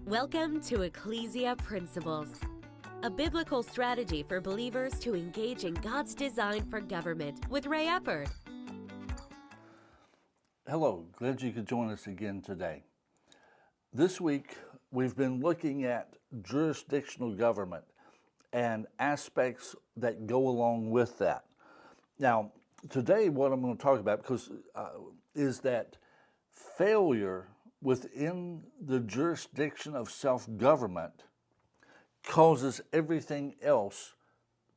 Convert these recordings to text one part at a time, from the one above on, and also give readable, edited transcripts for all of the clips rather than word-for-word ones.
Welcome to Ecclesia Principles, a biblical strategy for believers to engage in God's design for government with Ray Eppard. Hello, glad you could join us again today. This week, we've been looking at jurisdictional government and aspects that go along with that. Now, today what I'm going to talk about is that failure within the jurisdiction of self-government causes everything else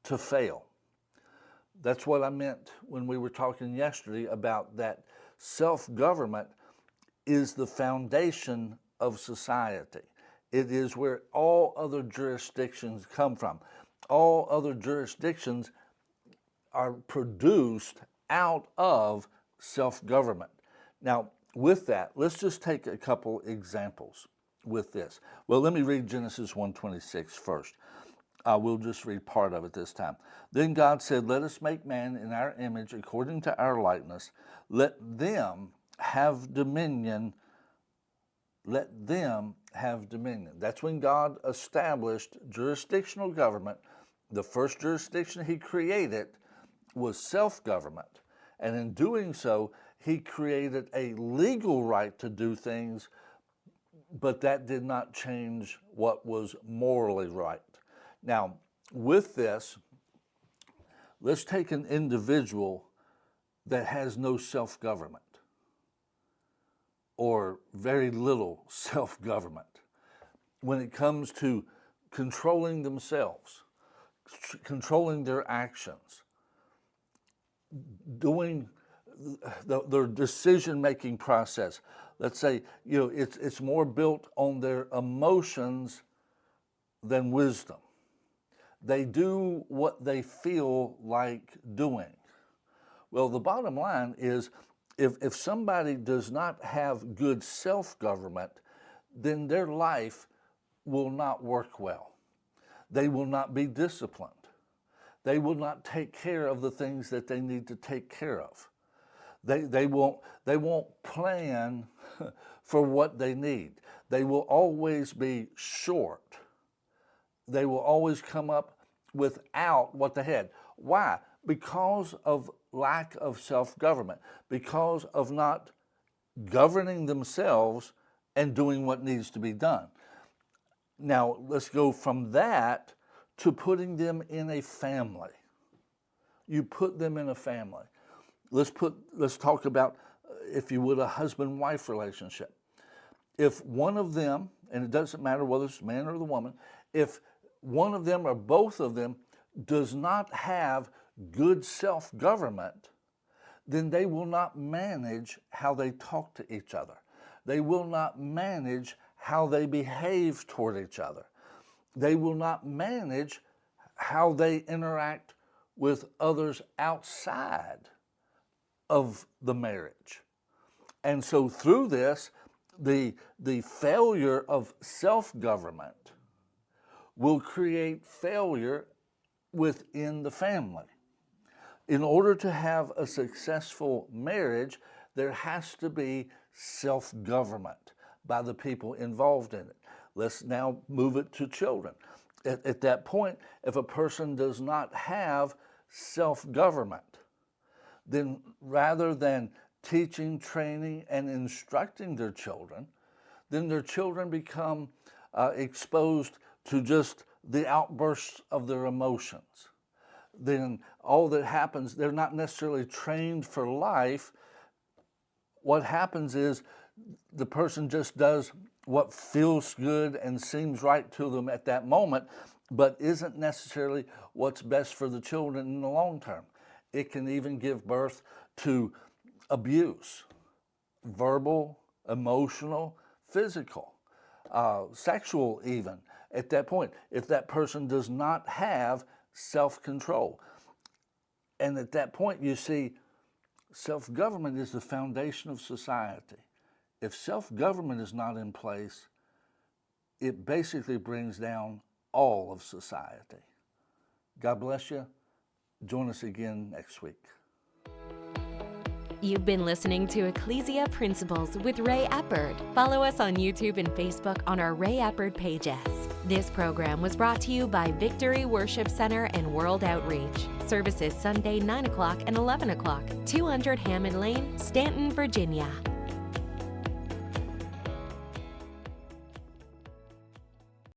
to fail. That's what I meant when we were talking yesterday about that self-government is the foundation of society. It is where all other jurisdictions come from. All other jurisdictions are produced out of self-government. Now, with that, let's just take a couple examples with this. Well, let me read Genesis 1:26 first. We'll just read part of it this time. Then God said, "Let us make man in our image according to our likeness. Let them have dominion. Let them have dominion." That's when God established jurisdictional government. The first jurisdiction he created was self-government. And in doing so, he created a legal right to do things, but that did not change what was morally right. Now, with this, let's take an individual that has no self-government or very little self-government when it comes to controlling themselves, controlling their actions, doing their decision-making process. Let's say, it's more built on their emotions than wisdom. They do what they feel like doing. Well, the bottom line is if somebody does not have good self-government, then their life will not work well. They will not be disciplined. They will not take care of the things that they need to take care of. They won't plan for what they need. They will always be short. They will always come up without what they had. Why? Because of lack of self-government, because of not governing themselves and doing what needs to be done. Now, let's go from that to putting them in a family. You put them in a family. Let's talk about, if you would, a husband-wife relationship. If one of them, and it doesn't matter whether it's the man or the woman, if one of them or both of them does not have good self-government, then they will not manage how they talk to each other. They will not manage how they behave toward each other. They will not manage how they interact with others outside of the marriage. And so through this, the failure of self-government will create failure within the family. In order to have a successful marriage, there has to be self-government by the people involved in it. Let's now move it to children. At that point, if a person does not have self-government, then rather than teaching, training, and instructing their children, then their children become exposed to just the outbursts of their emotions. Then all that happens, they're not necessarily trained for life. What happens is the person just does what feels good and seems right to them at that moment, but isn't necessarily what's best for the children in the long term. It can even give birth to abuse, verbal, emotional, physical, sexual even, at that point, if that person does not have self-control. And at that point, you see, self-government is the foundation of society. If self-government is not in place, it basically brings down all of society. God bless you. Join us again next week. You've been listening to Ecclesia Principles with Ray Eppard. Follow us on YouTube and Facebook on our Ray Eppard pages. This program was brought to you by Victory Worship Center and World Outreach. Services Sunday 9 o'clock and 11 o'clock, 200 Hammond Lane, Stanton, Virginia.